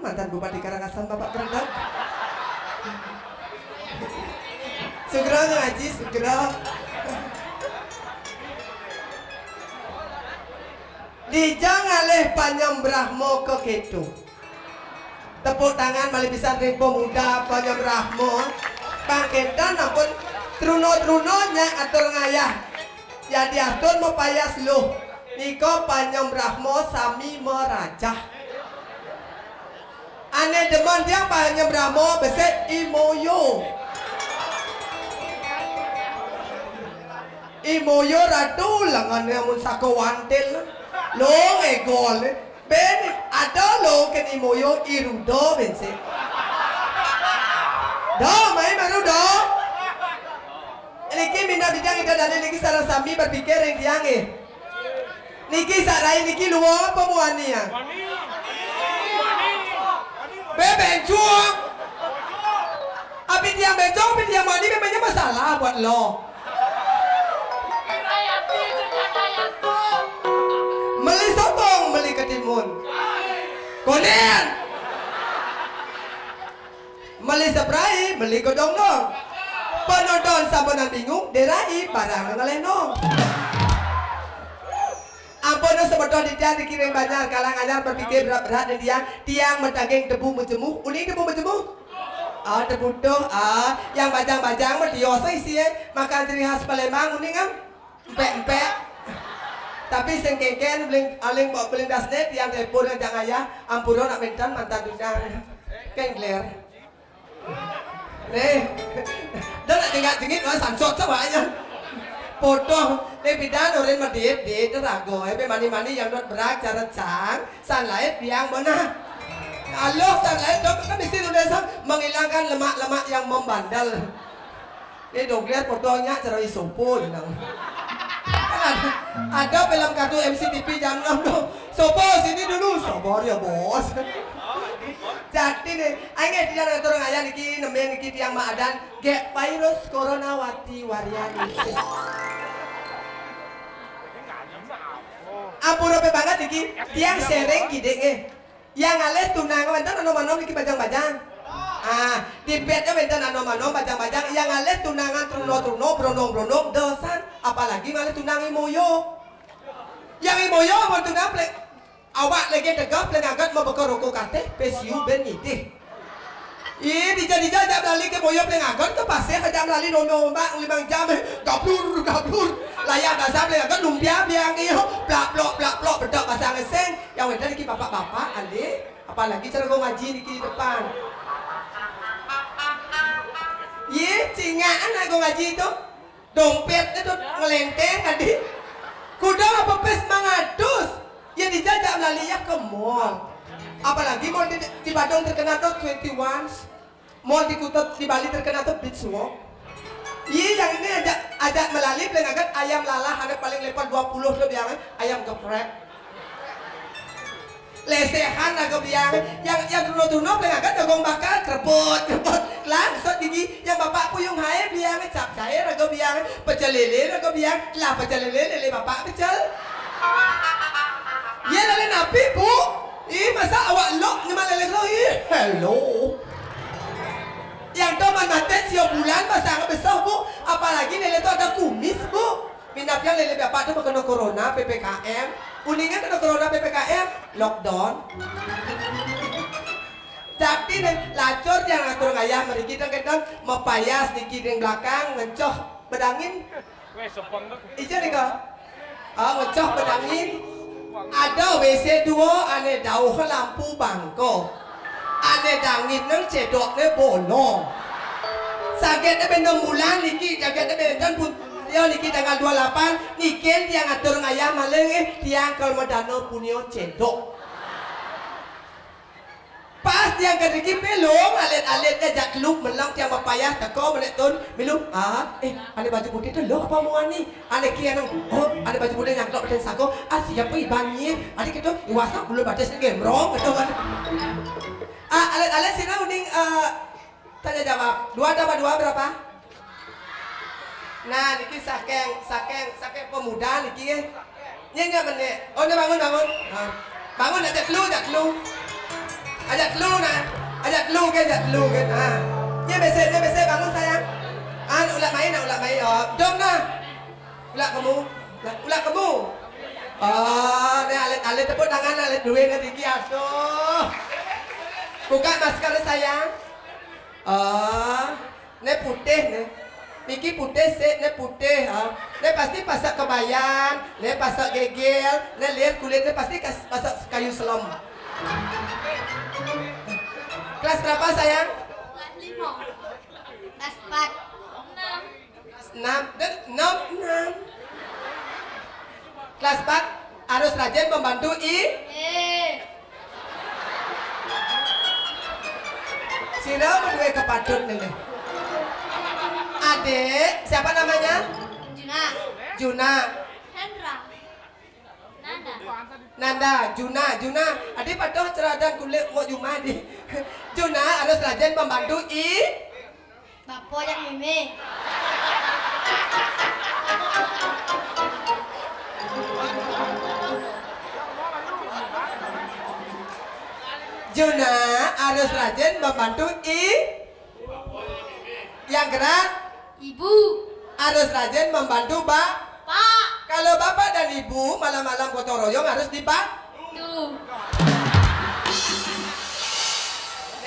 mantan Bupati Karangasem Bapak Kerendak. Segera ngaji, segera. Dijang alih Panyam Brahmo ke Ketu. Tepuk tangan malih bisa ribu muda Panyam Brahmo. Pangketan ampun truno-trunonya atur ngayah. Jadi atur mau payas lu. Niko Panyam Brahmo sami merajah. Ane demen dia Panyam Brahmo beset imoyo. Imoyo ratu langan yang sako wantil. Long egol. Ben ada lo ken imoyo irudo bense. Do mai maru do. Niki minta bidang ida dan niki sarang sami berpikir yang diange. Niki sarai niki luang pemuania. Bencong. Abi dia bencong, abi dia mani memangnya masalah buat lo. Meli sotong, meli ketimun. Konen. Meli seprai, meli kodong dong. Penonton sabonan bingung, derai barang ngelenong. Ampun sebetulnya dia dikirim banyak kalang anyar berpikir berat-berat dan dia tiang mentaging debu menjemuh. Uning debu menjemuh? Debu dong. Yang bajang-bajang berdiosa isi makan ciri khas Palembang uning am. Empek-empek. Tapi sing kengken aling bawa beling dasnet yang telepon yang jangan ayah ampuro nak mentan mantan dudang kengler. Nih, dah nak tinggal-tinggal lah sansot semuanya. Potong, nih bidan orang medit di terago, mani-mani yang dot berak cara cang, sunlight biang mana? Kalau sunlight dok kan di situ desa menghilangkan lemak-lemak yang membandel. Ini dok lihat potongnya cara isopo, ada film kartu MCTV jam 6 dong. Sopo sini dulu, sabar ya bos. Jadi nih, ayo dia ngatur ngaya niki nemen niki tiang maadan ge virus corona wati wariani. Ampura pe banget niki tiang sering gidenge. Yang alih tunang wenten anom-anom niki bajang-bajang. Di bednya wenten anom-anom bajang-bajang yang alih tunangan truno-truno brondong-brondong dosan apalagi ngalih tunangi moyo. Yang moyo mau tunang plek awak lagi tegap plek angkat mau bekor rokok kate pesiu ben ngitih. Ih dijak balik ke moyo plek angkat ke pasir kejam lali nono mbak 5 jam gablur layak dasar plek angkat lumpia biang iyo plak-plok bedok pasang eseng yang wenten niki bapak-bapak alih apalagi cara ngaji niki di depan. Ye, cingaan aku ngaji itu dompetnya tuh ngelenteng tadi kuda apa pes mangadus ya dijajak melalui ke mall apalagi mall di Bandung terkenal tuh 21 mall di Kuta di Bali terkenal tuh Beach Walk. Iya yang ini ajak melalui pelengagan ayam lalah ada paling lepas 20 lebih ayam geprek lesehan aku biang yang tuno pelengagan dagong bakar kerebut langsung gigi yang bapak puyung hai biang cap cair aku biang pecel lele aku biang lah pecel lele bapak pecel ya lele napi bu ih masa awak lok nyemak lele lo ih hello yang tuh mati siap bulan masa besar bu apalagi lele tuh ada kumis bu minap yang lele bapak tuh kena corona PPKM kuningan kena corona PPKM lockdown. Tapi nih lacur yang atur gaya mereka kadang mepayas niki di belakang ngecoh bedangin. Ijo nih kok. Ngecoh bedangin. Ada WC 2 ane dauh lampu bangko. Ane dangin nang cedoknya bolong. Sakitnya benda bulan niki sakitnya benda pun. Yo niki tanggal 28 niken tiang atur ngayah maleng tiang kalau medano punio cedok. Pas tiang kedeki pelong alit-alitnya jak keluk melang tiang papayah teko menetun miluk ada baju putih tu loh apa muani ada kian ada baju putih yang kelok beten sako siapa ibangi ada gitu iwasa belum batas gemrong betul kan alit-alit sini uning tanya jawab 2 tambah 2 berapa? Nah, niki sakeng pemuda niki nyenyak meneh. Oh, bangun. Bangun ajak lu. Ajak lu nah. Ajak lu kan. Ah. Nya besek bangun sayang. Ah, ulat main. Oh, jom nah. Ulat kamu. Oh, ni alit tepuk tangan alit duit ni tinggi aduh. Buka masker sayang. Oh, ni putih ni. Niki putih set, ni putih. Ni pasti pasak kebayang, ni pasak gegel, ni lihat kulit ni pasti pasak kayu selom. Kelas berapa sayang? Kelas 5. Kelas 4. 6. Kelas 4 harus rajin membantu Sira berdua kepadut nih. Adik, siapa namanya? Juna. Nanda, Juna. Adik patuh ceradan kulit mau Juma di. Juna harus rajin membantu Bapak yang meme. Juna harus rajin membantu yang gerak. Ibu Harus rajin membantu Pak. Kalau bapak dan ibu malam-malam gotong royong harus dibantu.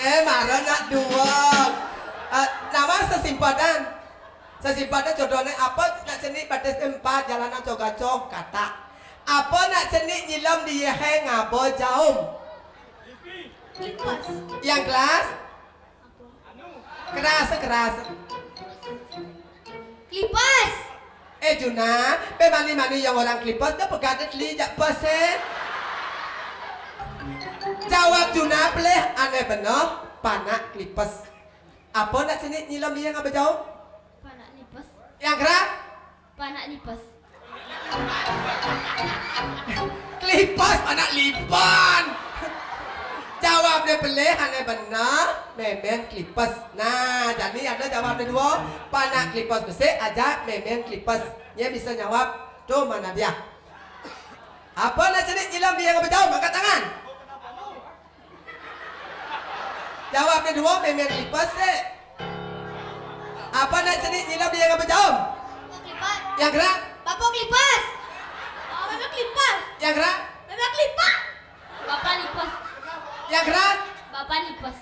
Marah nak dua. Nama sesimpadan jodohnya apa nak cenik pada tempat jalanan cogacok kata. Apa nak cenik nyilam di yehe ngabo jaum. Yang kelas keras. Kipas. Juna, pe mani yang orang klipas dah pegadet li jak pesen. Jawab Juna peleh aneh benar panak klipas. Apa nak sini nyilam dia ngapa jauh? Panak lipas. Yang keras? Panak lipas. Klipas panak lipan. Jawab dia peleh aneh benar memen klipas. Nah, jadi ada jawab dia dua panak klipas besar aja memen klipas. Dia bisa jawab. Tuh mana dia? Apa nak sini nyilam dia ngapa jauh? Angkat tangan. Jawabnya dua memen klipas sih. Apa nak cedik nyilam dia ngapa jauh? Klipas. Yang gerak? Bapak klipas. Oh, memang klipas. Yang gerak? Memang klipas. Bapak lipas. Yang gerak? Bapak lipas.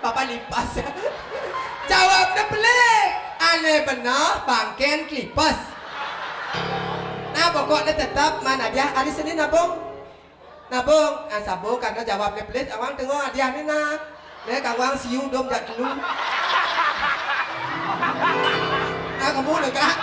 Bapak lipas. Jawabnya pelik. Aneh benar bangken klipas. Nah pokoknya tetap mana dia hari Senin nabung. Sabung karena jawabnya pelit. Awang tengok hadiah ni nak. Nih kawang siu dom jak dulu. Nah kamu nih kak.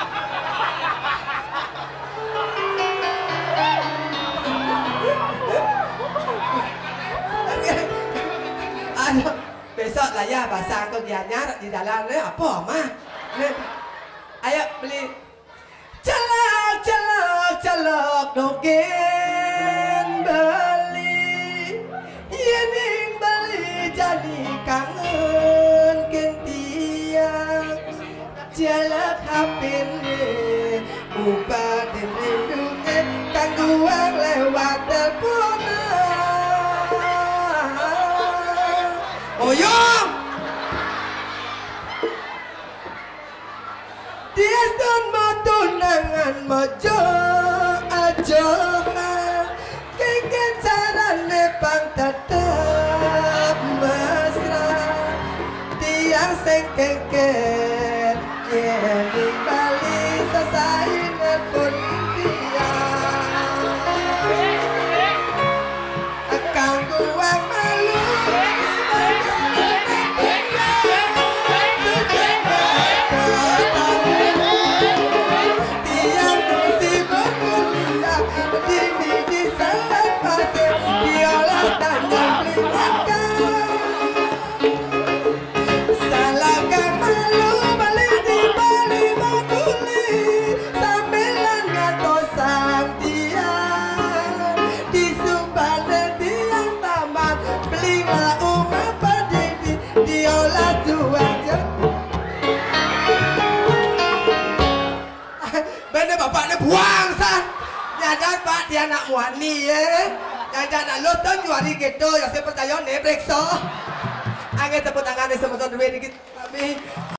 Besok lah ya bahasa kegiatannya di dalamnya apa mah? Ayo beli. Celok dogen beli. Yening beli jadi kangen kentiang. Celok hapene ubah den lindunge kangguang lewat teleponan. Oyong dia dan matunangan mojo ajohan kengken carane pang tetap mesra dia sing kengken yening bali sasaine pun kangguang malu buang san nyadar pak dia anak wani ya Jangan nonton juari gitu, ya saya percaya nih, Brekso. Angin tepuk tangan nih sama-sama dikit, Abi.